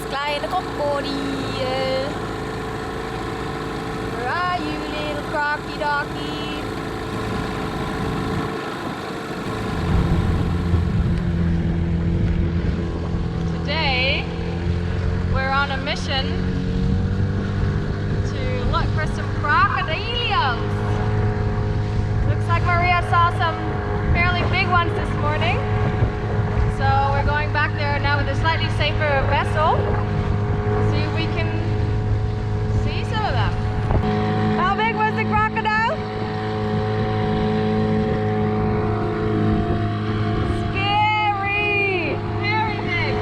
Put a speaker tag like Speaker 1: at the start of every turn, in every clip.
Speaker 1: Kleine crocodile. Where are you, little crocky-docky? Today, we're on a mission to look for some crocodilios. Looks like Maria saw some fairly big ones this morning. So we're going back there now with a slightly safer vessel. See if we can see some of them. How big was the crocodile? Scary! Very big!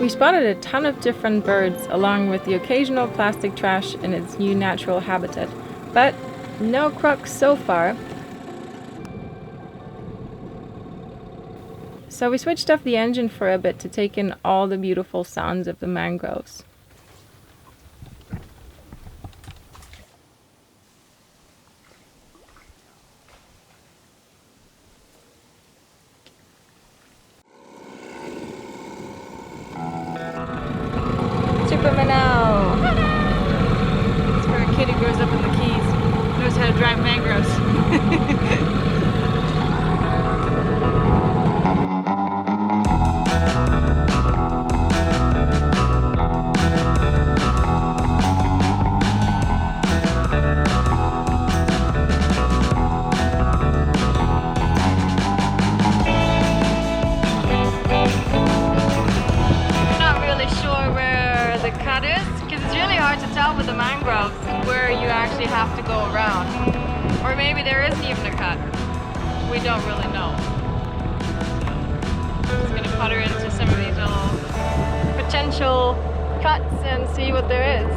Speaker 1: We spotted a ton of different birds along with the occasional plastic trash in its new natural habitat, but no crocs so far. So we switched off the engine for a bit to take in all the beautiful sounds of the mangroves. It's for a kid who grows up in the Keys, knows how to drive mangroves. With the mangroves where you actually have to go around, or maybe there isn't even a cut. We don't really know. Just gonna putter into some of these little potential cuts and see what there is.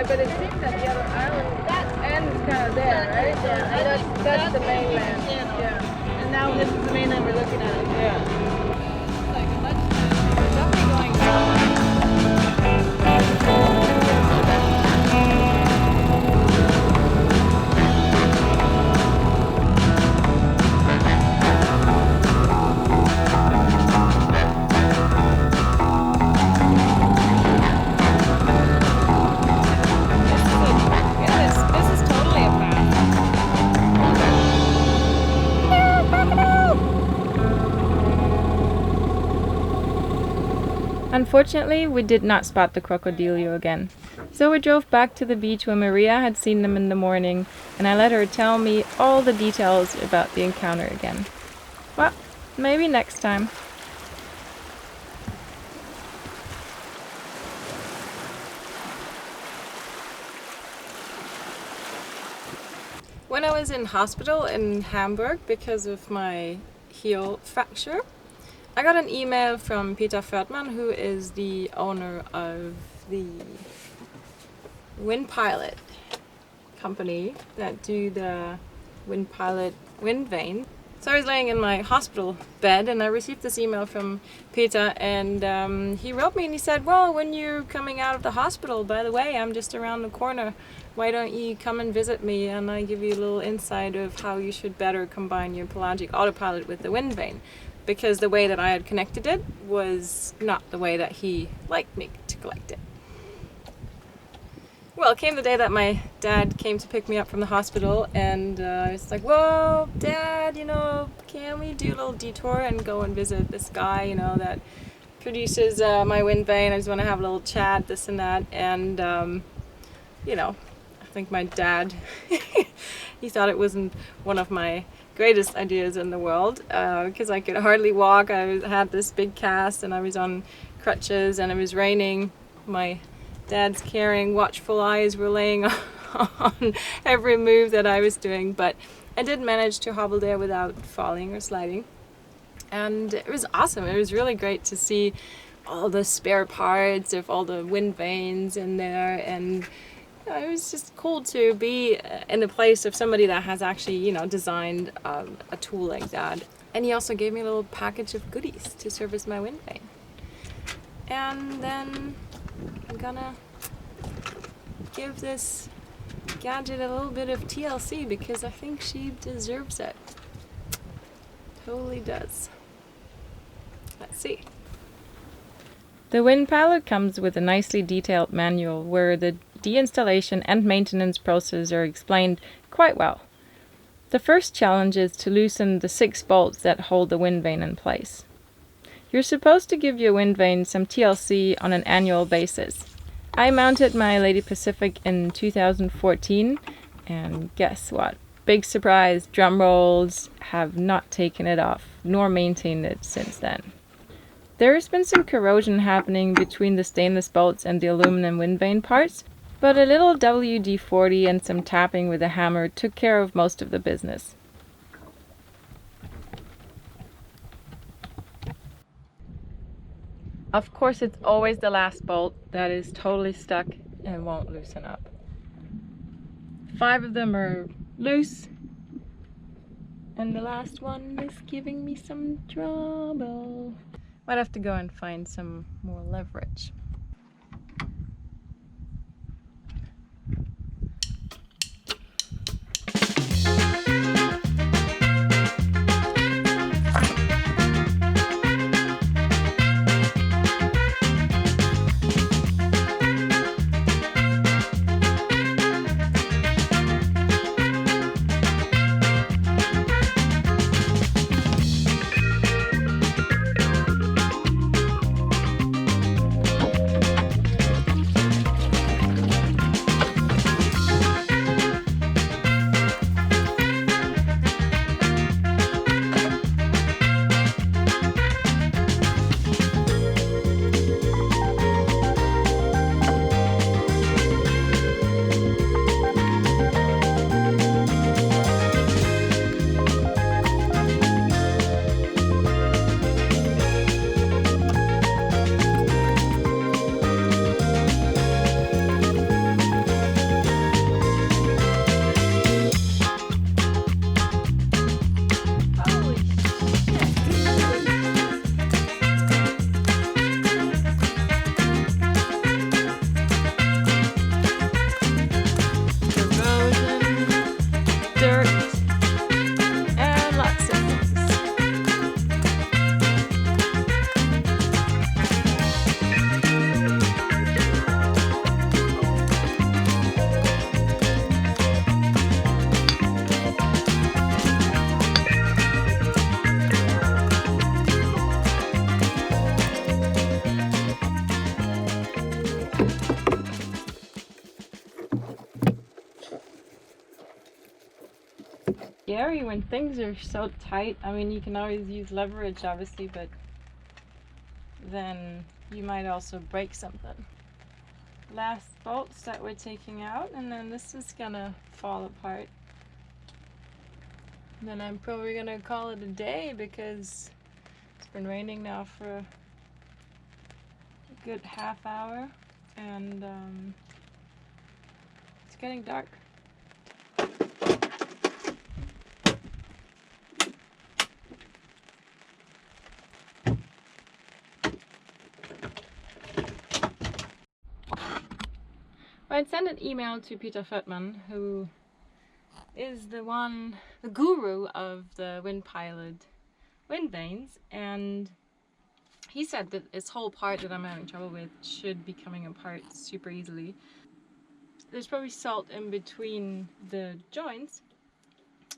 Speaker 1: But it seems that the other island, that end is kind of there, right? Yeah. And that's the mainland. Yeah. And now this is the mainland we're looking at. Yeah. Like, we're definitely going down. Unfortunately, we did not spot the crocodilio again. So we drove back to the beach where Maria had seen them in the morning, and I let her tell me all the details about the encounter again. Well, maybe next time. When I was in hospital in Hamburg because of my heel fracture, I got an email from Peter Fördman, who is the owner of the Windpilot company that do the Windpilot wind vane. So I was laying in my hospital bed and I received this email from Peter, and he wrote me and he said, well, when you're coming out of the hospital, by the way, I'm just around the corner. Why don't you come and visit me and I give you a little insight of how you should better combine your pelagic autopilot with the wind vane. Because the way that I had connected it was not the way that he liked me to collect it. Well, it came the day that my dad came to pick me up from the hospital, and I was like, whoa, Dad, you know, can we do a little detour and go and visit this guy, you know, that produces my wind vane. I just want to have a little chat, this and that. And, you know, I think my dad, he thought it wasn't one of my greatest ideas in the world, because I could hardly walk. I had this big cast and I was on crutches and it was raining. My dad's caring, watchful eyes were laying on every move that I was doing, but I did manage to hobble there without falling or sliding. And it was awesome. It was really great to see all the spare parts of all the wind vanes in there, and you know, it was just cool to be in the place of somebody that has actually, you know, designed a tool like that. And he also gave me a little package of goodies to service my wind vane. And then I'm gonna give this gadget a little bit of TLC because I think she deserves it. Totally does. Let's see. The Windpilot comes with a nicely detailed manual where the deinstallation and maintenance process are explained quite well. The first challenge is to loosen the 6 bolts that hold the wind vane in place. You're supposed to give your wind vane some TLC on an annual basis. I mounted my Lady Pacific in 2014, and guess what? Big surprise, drum rolls, have not taken it off, nor maintained it since then. There has been some corrosion happening between the stainless bolts and the aluminum wind vane parts, but a little WD-40 and some tapping with a hammer took care of most of the business. Of course, it's always the last bolt that is totally stuck and won't loosen up. 5 of them are loose, and the last one is giving me some trouble. Might have to go and find some more leverage. Scary when things are so tight. I mean, you can always use leverage, obviously, but then you might also break something. Last bolts that we're taking out, and then this is gonna fall apart. And then I'm probably gonna call it a day because it's been raining now for a good half hour, and it's getting dark. I'd sent an email to Peter Fötman, who is the guru of the Windpilot wind vanes, and he said that this whole part that I'm having trouble with should be coming apart super easily. there's probably salt in between the joints,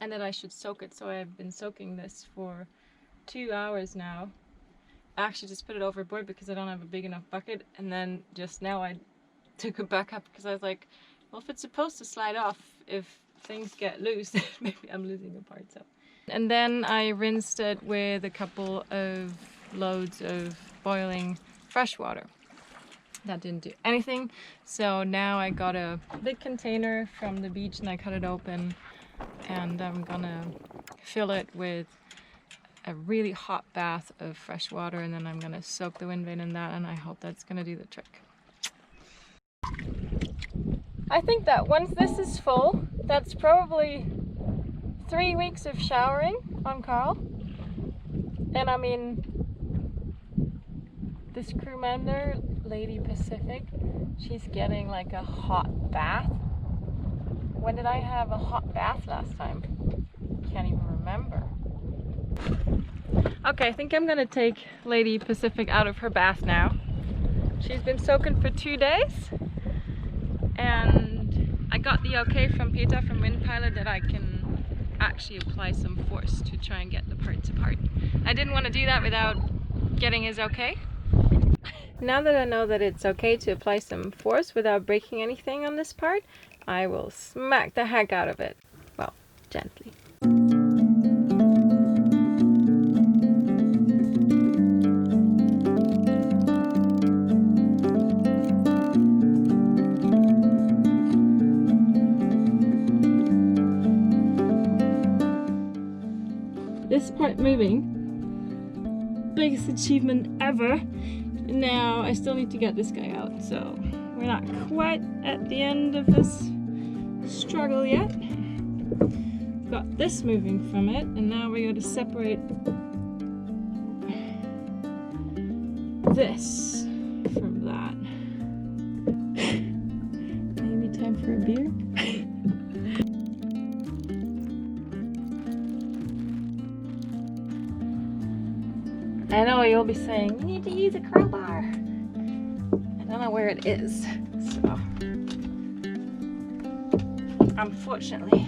Speaker 1: and that I should soak it. So I've been soaking this for 2 hours now. I actually just put it overboard because I don't have a big enough bucket, and then just now I took it back up because I was like, well, if it's supposed to slide off, if things get loose, maybe I'm losing a part. So, and then I rinsed it with a couple of loads of boiling fresh water. That didn't do anything. So now I got a big container from the beach and I cut it open, and I'm gonna fill it with a really hot bath of fresh water, and then I'm gonna soak the wind vane in that, and I hope that's gonna do the trick. I think that once this is full, that's probably 3 weeks of showering on Karl. And I mean, this crew member, Lady Pacific, she's getting like a hot bath. When did I have a hot bath last time? Can't even remember. Okay, I think I'm gonna take Lady Pacific out of her bath now. She's been soaking for 2 days, and I got the okay from Peter from Windpilot that I can actually apply some force to try and get the parts apart. I didn't want to do that without getting his okay. Now that I know that it's okay to apply some force without breaking anything on this part, I will smack the heck out of it. Well, gently. This part moving, biggest achievement ever. Now I still need to get this guy out, so we're not quite at the end of this struggle yet. Got this moving from it, and now we got to separate this from that. Maybe time for a beer? I know you'll be saying, you need to use a crowbar. I don't know where it is, so unfortunately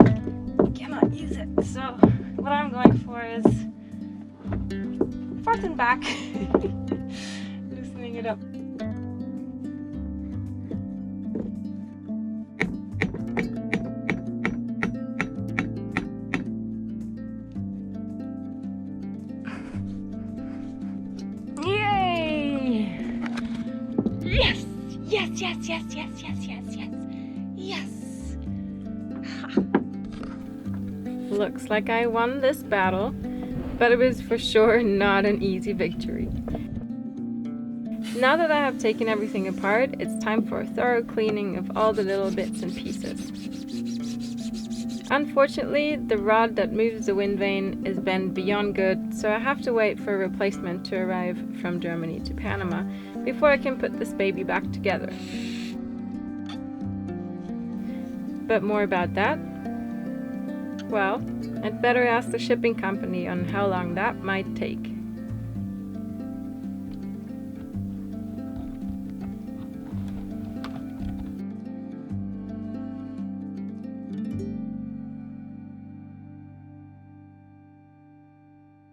Speaker 1: I cannot use it. So what I'm going for is front and back, loosening it up. Yes! Yes, yes, yes, yes, yes, yes, yes, yes! Looks like I won this battle, but it was for sure not an easy victory. Now that I have taken everything apart, it's time for a thorough cleaning of all the little bits and pieces. Unfortunately, the rod that moves the wind vane is bent beyond good, so I have to wait for a replacement to arrive from Germany to Panama before I can put this baby back together. But more about that? Well, I'd better ask the shipping company on how long that might take.